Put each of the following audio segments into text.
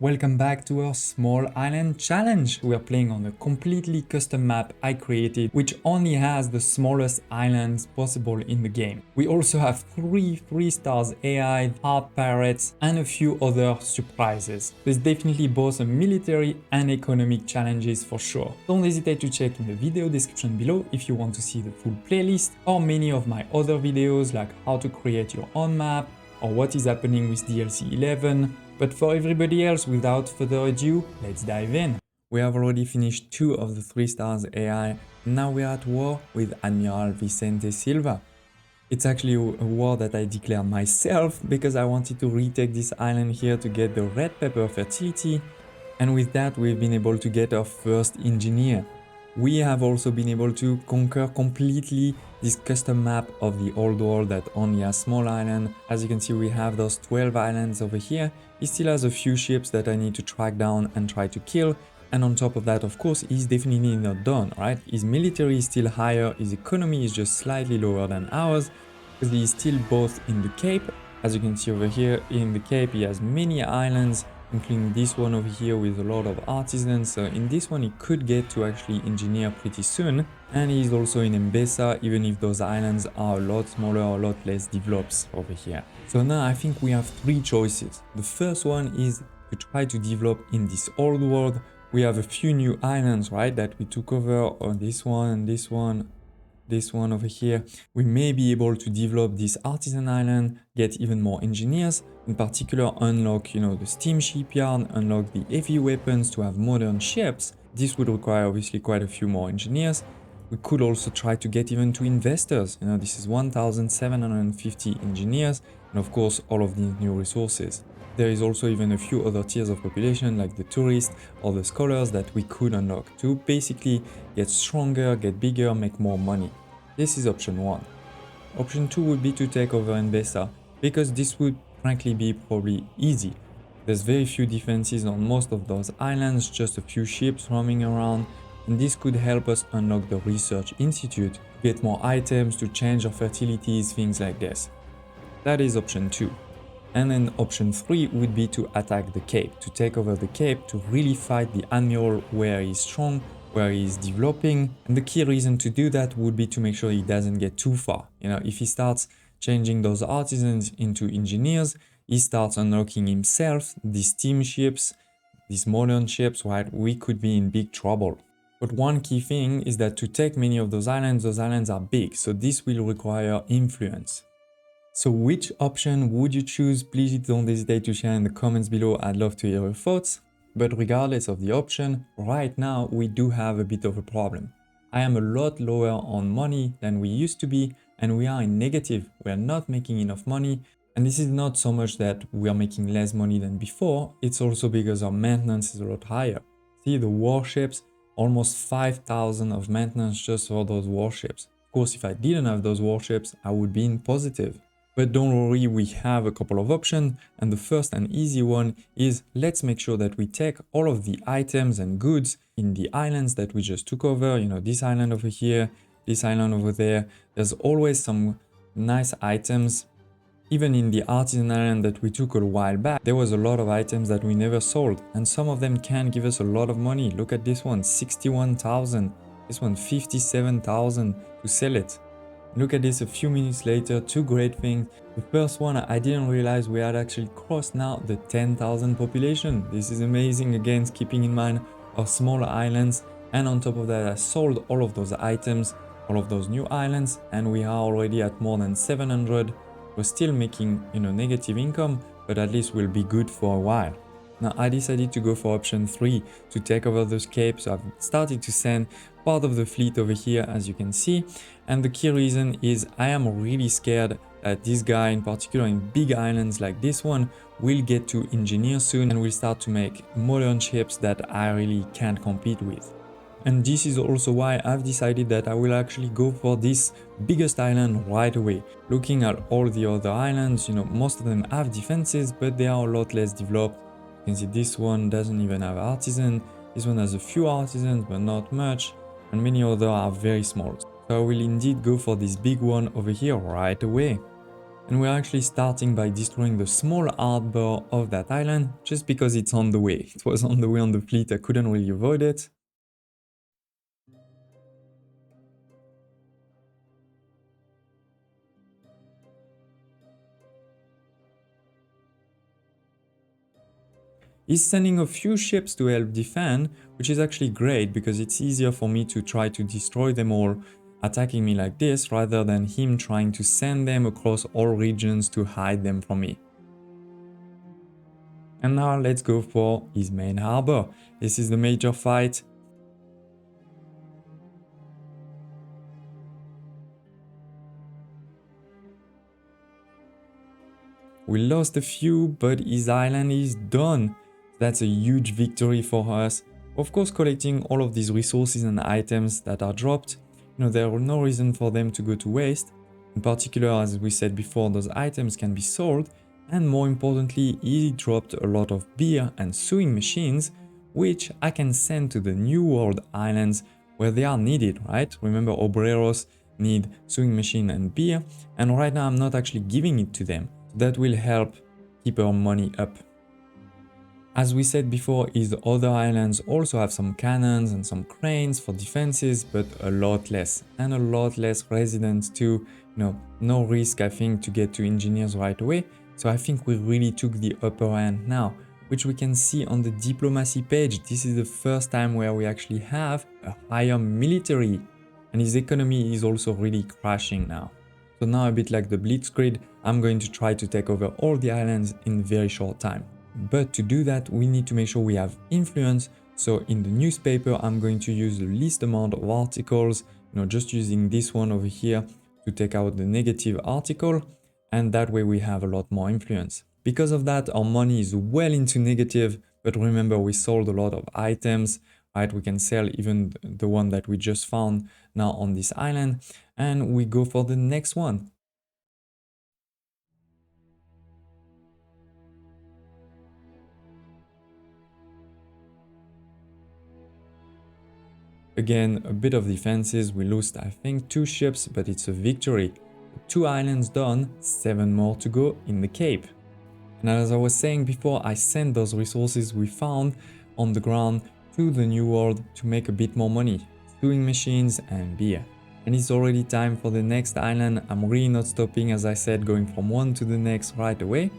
Welcome back to our small island challenge. We are playing on a completely custom map I created, which only has the smallest islands possible in the game. We also have 3 stars AI, hard pirates, and a few other surprises. There's definitely both a military and economic challenges for sure. Don't hesitate to check in the video description below if you want to see the full playlist or many of my other videos like how to create your own map or what is happening with DLC 11. But for everybody else, without further ado, let's dive in. We have already finished 2 of the 3 stars AI, and now we are at war with Admiral Vicente Silva. It's actually a war that I declared myself because I wanted to retake this island here to get the red pepper fertility, and with that we've been able to get our first engineer. We have also been able to conquer completely this custom map of the old world that only has small island. As you can see, we have those 12 islands over here. He still has a few ships that I need to track down and try to kill. And on top of that, of course, he's definitely not done, right? His military is still higher, his economy is just slightly lower than ours, because he is still both in the Cape. As you can see over here in the Cape, he has many islands, including this one over here with a lot of artisans. So in this one he could get to actually engineer pretty soon, and he's also in Enbesa, even if those islands are a lot smaller, a lot less developed over here. So now I think we have 3 choices. The first one is to try to develop in this old world. We have a few new islands, right, that we took over, on this one, this one over here. We may be able to develop this artisan island, get even more engineers, in particular unlock, the steam shipyard, unlock the heavy weapons to have modern ships. This would require obviously quite a few more engineers. We could also try to get even to investors. This is 1,750 engineers, and of course all of these new resources. There is also even a few other tiers of population like the tourists or the scholars that we could unlock to basically get stronger, get bigger, make more money. This is option 1. Option 2 would be to take over Enbesa, because this would frankly be probably easy. There's very few defenses on most of those islands, just a few ships roaming around, and this could help us unlock the research institute, get more items, to change our fertilities, things like this. That is option 2. And then option 3 would be to attack the Cape, to take over the Cape, to really fight the Admiral where he's strong, where he's developing. And the key reason to do that would be to make sure he doesn't get too far. If he starts changing those artisans into engineers, he starts unlocking himself these steam ships, these modern ships, right? We could be in big trouble. But one key thing is that to take many of those islands are big, so this will require influence. So which option would you choose? Please don't hesitate to share in the comments below. I'd love to hear your thoughts. But regardless of the option, right now we do have a bit of a problem. I am a lot lower on money than we used to be, and we are in negative. We are not making enough money. And this is not so much that we are making less money than before, it's also because our maintenance is a lot higher. See, the warships, almost 5,000 of maintenance just for those warships. Of course, if I didn't have those warships, I would be in positive. But don't worry, we have a couple of options, and the first and easy one is let's make sure that we take all of the items and goods in the islands that we just took over. This island over here, this island over there. There's always some nice items. Even in the artisan island that we took a while back, there was a lot of items that we never sold, and some of them can give us a lot of money. Look at this one, 61,000. This one, 57,000 to sell it. Look at this a few minutes later, 2 great things. The first one, I didn't realize we had actually crossed now the 10,000 population. This is amazing, again, keeping in mind our smaller islands. And on top of that, I sold all of those items, all of those new islands, and we are already at more than 700. We're still making, negative income, but at least we'll be good for a while. Now I decided to go for option 3 to take over those capes. So I've started to send part of the fleet over here, as you can see. And the key reason is I am really scared that this guy, in particular in big islands like this one, will get to engineer soon and will start to make modern ships that I really can't compete with. And this is also why I've decided that I will actually go for this biggest island right away. Looking at all the other islands, most of them have defenses, but they are a lot less developed. You can see this one doesn't even have artisan. This one has a few artisans, but not much. And many others are very small. So I will indeed go for this big one over here right away. And we're actually starting by destroying the small harbor of that island, just because it's on the way. It was on the way on the fleet, I couldn't really avoid it. He's sending a few ships to help defend, which is actually great because it's easier for me to try to destroy them all attacking me like this rather than him trying to send them across all regions to hide them from me. And now let's go for his main harbor. This is the major fight. We lost a few, but his island is done. That's a huge victory for us. Of course, collecting all of these resources and items that are dropped, there are no reason for them to go to waste. In particular, as we said before, those items can be sold. And more importantly, he dropped a lot of beer and sewing machines, which I can send to the New World Islands where they are needed, right? Remember, obreros need sewing machine and beer, and right now I'm not actually giving it to them. That will help keep our money up. As we said before, his other islands also have some cannons and some cranes for defenses, but a lot less. And a lot less residents too. No risk, I think, to get to engineers right away. So I think we really took the upper hand now, which we can see on the diplomacy page. This is the first time where we actually have a higher military. And his economy is also really crashing now. So now, a bit like the Blitzkrieg, I'm going to try to take over all the islands in a very short time. But to do that, we need to make sure we have influence. So in the newspaper, I'm going to use the least amount of articles, just using this one over here to take out the negative article. And that way we have a lot more influence. Because of that, our money is well into negative. But remember, we sold a lot of items, right? We can sell even the one that we just found now on this island. And we go for the next one. Again, a bit of defenses. We lost, I think, 2 ships, but it's a victory. 2 islands done, 7 more to go in the Cape. And as I was saying before, I sent those resources we found on the ground to the New World to make a bit more money. Sewing machines and beer. And it's already time for the next island. I'm really not stopping, as I said, going from one to the next right away.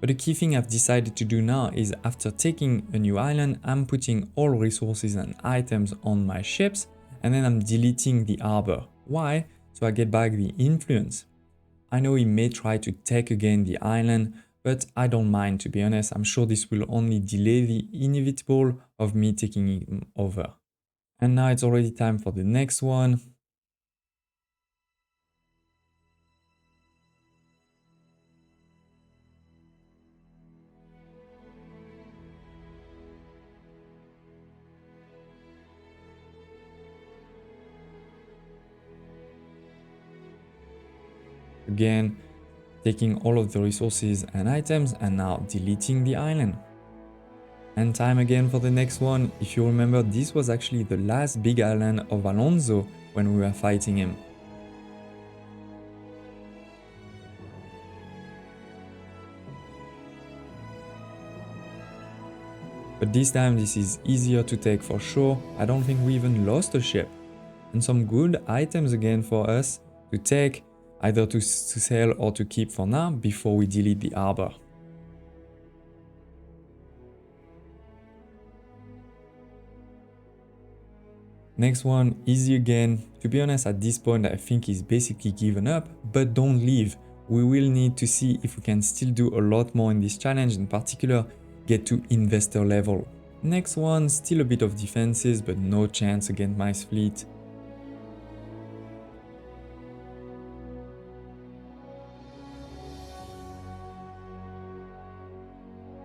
But the key thing I've decided to do now is, after taking a new island, I'm putting all resources and items on my ships, and then I'm deleting the harbor. Why? So I get back the influence. I know he may try to take again the island, but I don't mind, to be honest. I'm sure this will only delay the inevitable of me taking him over. And now it's already time for the next one. Again, taking all of the resources and items and now deleting the island. And time again for the next one. If you remember, this was actually the last big island of Alonso when we were fighting him. But this time this is easier to take for sure. I don't think we even lost a ship. And some good items again for us to take, either to sell or to keep for now before we delete the harbor. Next one, easy again. To be honest, at this point I think he's basically given up, but don't leave. We will need to see if we can still do a lot more in this challenge, in particular get to investor level. Next one, still a bit of defenses, but no chance against my fleet.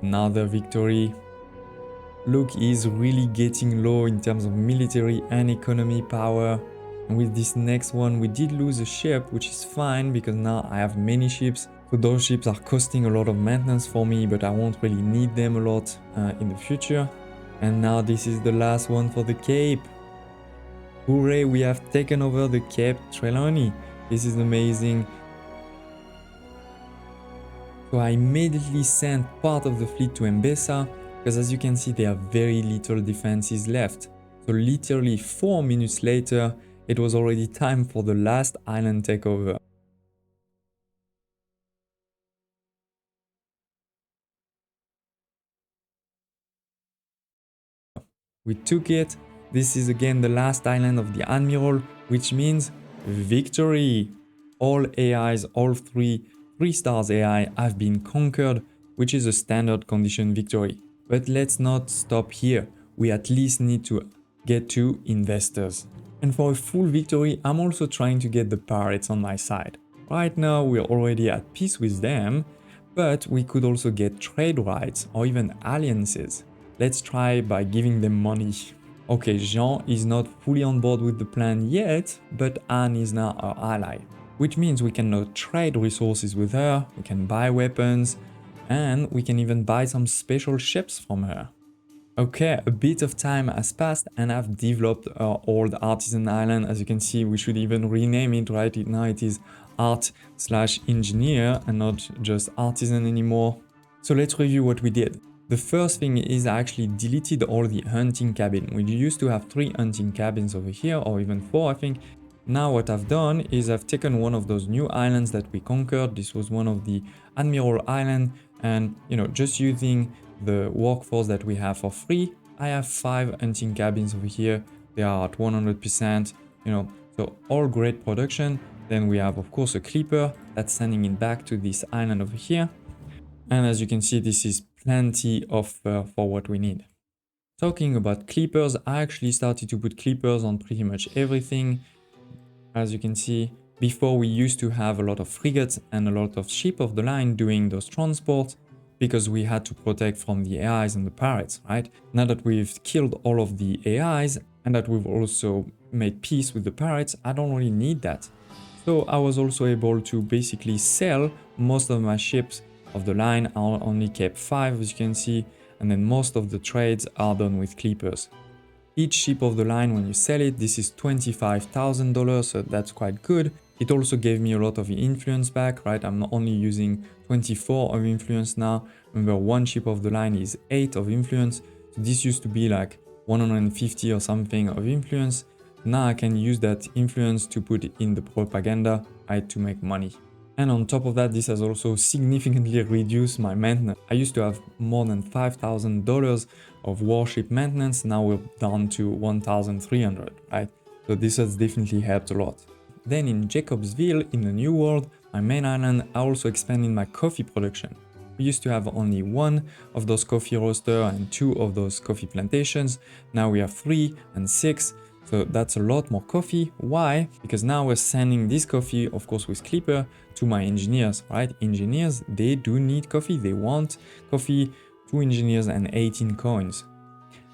Another victory. Look, he's really getting low in terms of military and economy power. And with this next one, we did lose a ship, which is fine because now I have many ships. So those ships are costing a lot of maintenance for me, but I won't really need them a lot in the future. And now this is the last one for the Cape. Hooray, we have taken over the Cape Trelawney. This is amazing. So I immediately sent part of the fleet to Enbesa, because as you can see there are very little defenses left. So literally 4 minutes later, it was already time for the last island takeover. We took it. This is again the last island of the Admiral, which means victory. All AIs, all three stars AI have been conquered, which is a standard condition victory. But let's not stop here. We at least need to get to investors. And for a full victory, I'm also trying to get the pirates on my side. Right now, we're already at peace with them, but we could also get trade rights or even alliances. Let's try by giving them money. Okay, Jean is not fully on board with the plan yet, but Anne is now our ally, which means we can now trade resources with her, we can buy weapons, and we can even buy some special ships from her. Okay, a bit of time has passed and I've developed our old artisan island. As you can see, we should even rename it. Right now it is art/engineer and not just artisan anymore. So let's review what we did. The first thing is I actually deleted all the hunting cabin. We used to have 3 hunting cabins over here, or even 4 I think. Now what I've done is I've taken one of those new islands that we conquered. This was one of the Admiral Island, and just using the workforce that we have for free, I have 5 hunting cabins over here. They are at 100%, so all great production. Then we have of course a clipper that's sending it back to this island over here. And as you can see, this is plenty of for what we need. Talking about clippers, I actually started to put clippers on pretty much everything. As you can see, before we used to have a lot of frigates and a lot of ship of the line doing those transports because we had to protect from the AIs and the pirates, right? Now that we've killed all of the AIs and that we've also made peace with the pirates, I don't really need that. So I was also able to basically sell most of my ships of the line. I only kept 5 as you can see, and then most of the trades are done with clippers. Each ship of the line, when you sell it, this is $25,000, so that's quite good. It also gave me a lot of influence back, right? I'm not only using 24 of influence now. Remember, one ship of the line is 8 of influence. So this used to be like 150 or something of influence. Now I can use that influence to put in the propaganda, right, to make money. And on top of that, this has also significantly reduced my maintenance. I used to have more than $5,000 of warship maintenance. Now we're down to 1,300, right? So this has definitely helped a lot. Then in Jacobsville, in the New World, my main island, I also expanded my coffee production. We used to have only 1 of those coffee roasters and 2 of those coffee plantations. Now we have 3 and 6. So that's a lot more coffee. Why? Because now we're sending this coffee, of course with Clipper, to my engineers, right? Engineers, they do need coffee. They want coffee. 2 engineers and 18 coins.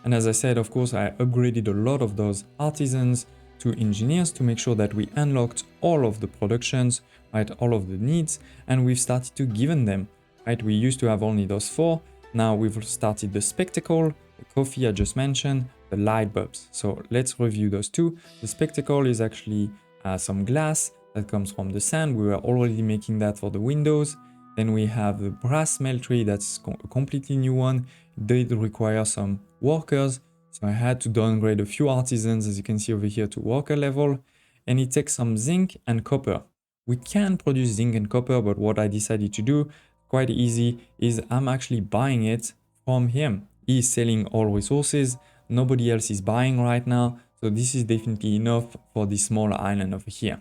And as I said, of course, I upgraded a lot of those artisans to engineers to make sure that we unlocked all of the productions, right? All of the needs, and we've started to give them, right? We used to have only those 4. Now we've started the spectacle, the coffee I just mentioned, the light bulbs. So let's review those 2. The spectacle is actually some glass that comes from the sand. We were already making that for the windows. Then we have the brass smeltery, that's a completely new one. It did require some workers, so I had to downgrade a few artisans, as you can see over here, to worker level. And it takes some zinc and copper. We can produce zinc and copper, but what I decided to do, quite easy, is I'm actually buying it from him. He's selling all resources. Nobody else is buying right now, so this is definitely enough for this small island over here.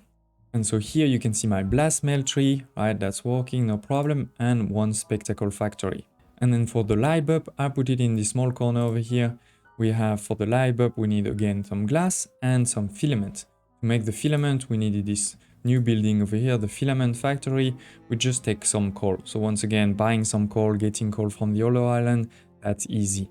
And so here you can see my blast smeltery, right, that's working, no problem, and 1 spectacle factory. And then for the light bulb, I put it in this small corner over here. We have, for the light bulb, we need again some glass and some filament. To make the filament, we needed this new building over here, the filament factory. We just take some coal. So once again, buying some coal, getting coal from the other island, that's easy.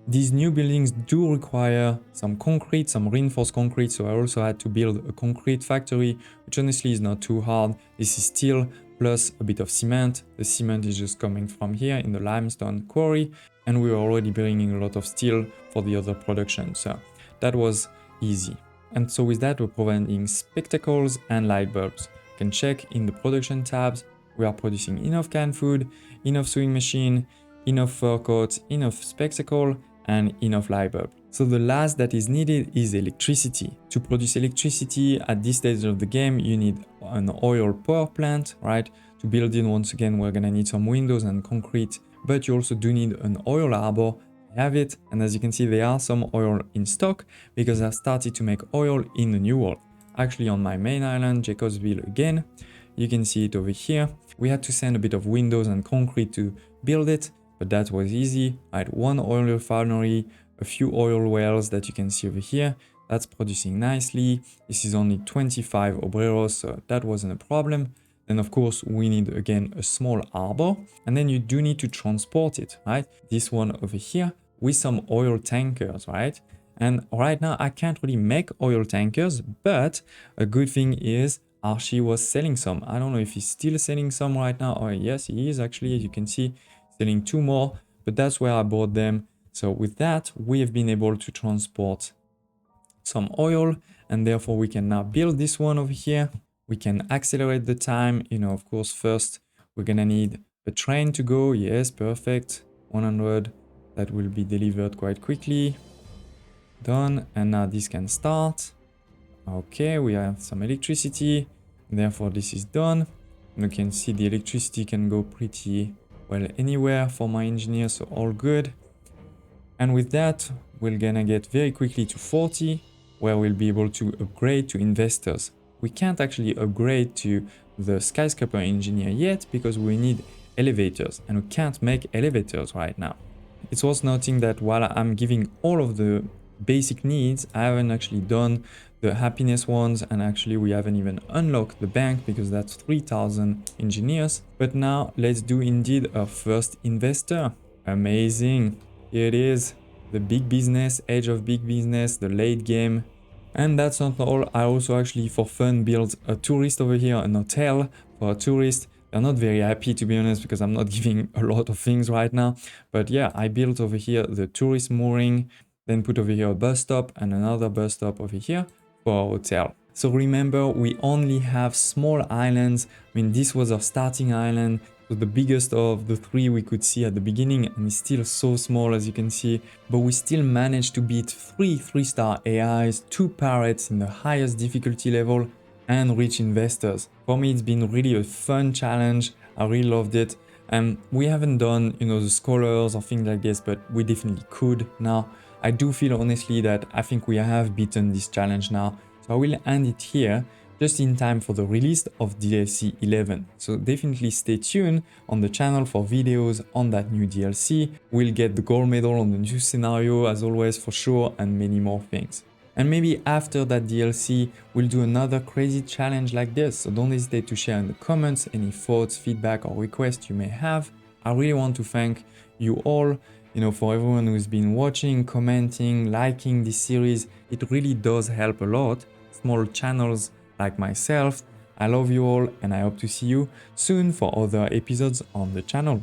These new buildings do require some concrete, some reinforced concrete, so I also had to build a concrete factory, which honestly is not too hard. This is steel plus a bit of cement. The cement is just coming from here in the limestone quarry, and we were already bringing a lot of steel for the other production, so that was easy. And so with that, we're providing spectacles and light bulbs. You can check in the production tabs, we are producing enough canned food, enough sewing machine, enough fur coats, enough spectacle, and enough light bulb. So the last that is needed is electricity. To produce electricity at this stage of the game, you need an oil power plant, right? To build it, once again, we're gonna need some windows and concrete, but you also do need an oil harbor. I have it, and as you can see, there are some oil in stock because I've started to make oil in the new world. Actually, on my main island, Jacobsville again, you can see it over here. We had to send a bit of windows and concrete to build it, but that was easy. I had one oil refinery, a few oil wells that you can see over here. That's producing nicely. This is only 25 obreros, so that wasn't a problem. Then of course we need again a small harbor, and then you do need to transport it, right? This one over here with some oil tankers, right? And right now I can't really make oil tankers, but a good thing is Archie was selling some. I don't know if he's still selling some right now. Oh yes, he is actually, as you can see, selling 2 more, but that's where I bought them. So with that, we have been able to transport some oil, and therefore we can now build this one over here. We can accelerate the time. You know, of course, first we're gonna need a train to go. Yes, perfect. 100. That will be delivered quite quickly. Done. And now this can start. Okay, we have some electricity. Therefore, this is done. And you can see the electricity can go pretty well anywhere for my engineer, so all good. And with that, we're gonna get very quickly to 40, where we'll be able to upgrade to investors. We can't actually upgrade to the skyscraper engineer yet because we need elevators, and we can't make elevators right now. It's worth noting that while I'm giving all of the basic needs, I haven't actually done the happiness ones, and actually we haven't even unlocked the bank because that's 3,000 engineers. But now let's do indeed our first investor. Amazing. Here it is, the big business, age of big business, the late game. And that's not all. I also actually for fun built a tourist over here, an hotel for a tourist. They're not very happy, to be honest, because I'm not giving a lot of things right now. But yeah, I built over here the tourist mooring, then put over here a bus stop and another bus stop over here for a hotel. So remember, we only have small islands. I mean, this was our starting island. So the biggest of the 3 we could see at the beginning, and it's still so small as you can see, but we still managed to beat 3 3-star AIs, 2 pirates in the highest difficulty level, and reach investors. For me, it's been really a fun challenge. I really loved it. And we haven't done, you know, the scholars or things like this, but we definitely could now. I do feel honestly that I think we have beaten this challenge now. So I will end it here, just in time for the release of DLC 11. So definitely stay tuned on the channel for videos on that new DLC. We'll get the gold medal on the new scenario as always for sure, and many more things. And maybe after that DLC, we'll do another crazy challenge like this. So don't hesitate to share in the comments any thoughts, feedback or requests you may have. I really want to thank you all, you know, for everyone who's been watching, commenting, liking this series. It really does help a lot. Small channels like myself. I love you all, and I hope to see you soon for other episodes on the channel.